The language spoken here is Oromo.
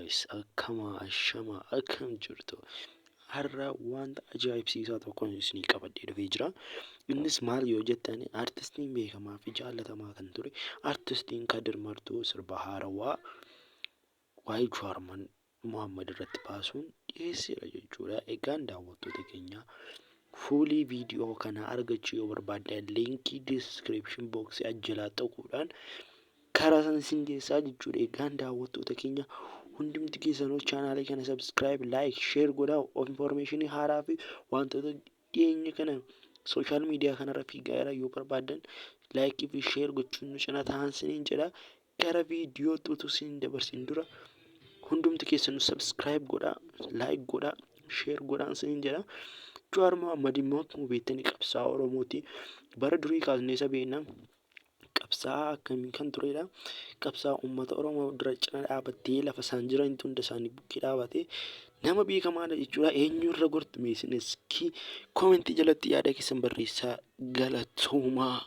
guys, akkama ashama akkam jirtu. Har'a wanta ajaa'ibsiisaa tokko isinii qabadhee dhufee jira. Innis maal yoo jettan artistiin beekamaa fi jaallatamaa kan ture artistiin Kadir Martuu sirba haarawaa waa'ee Jawaar Mohaammed irratti baasuun dhiyeesseera jechuudha. Egaan daawwattoota keenya fuulii viidiyoo kana argachuu yoo barbaaddan liinkii description box jalaa tuquudhaan karaa san isin geessaa jechuudha. Egaan daawwattoota keenya hundumti keessanuu chaanaalii kana subscribe, like, share godhaa of information haaraa fi wantoota dhiyeenya kana social media kanarra fiigaa yoo barbaaddan like fi share gochuun nu cina ta'aa isiniin jedha. Gara viidiyoo tuutu isin dabarsin dura hundumti keessanuu subscribe godhaa, like godhaa, share godhaa isiniin jedha. Jawaar Mohaammed immoo akkuma beektanii qabsaa'aa Oromooti. Bara durii kaasnee isa beekna. Qabsaa'aa akkamii kan turedha. Qabsaa'aa uummata Oromoo dura cina dhaabattee lafa isaan jiran hunda isaanii bukkee dhaabatee nama beekamaadha jechuudha. Eenyu irra gortu meesinis koomentii jalatti yaada keessan barreessaa. Galatoomaa.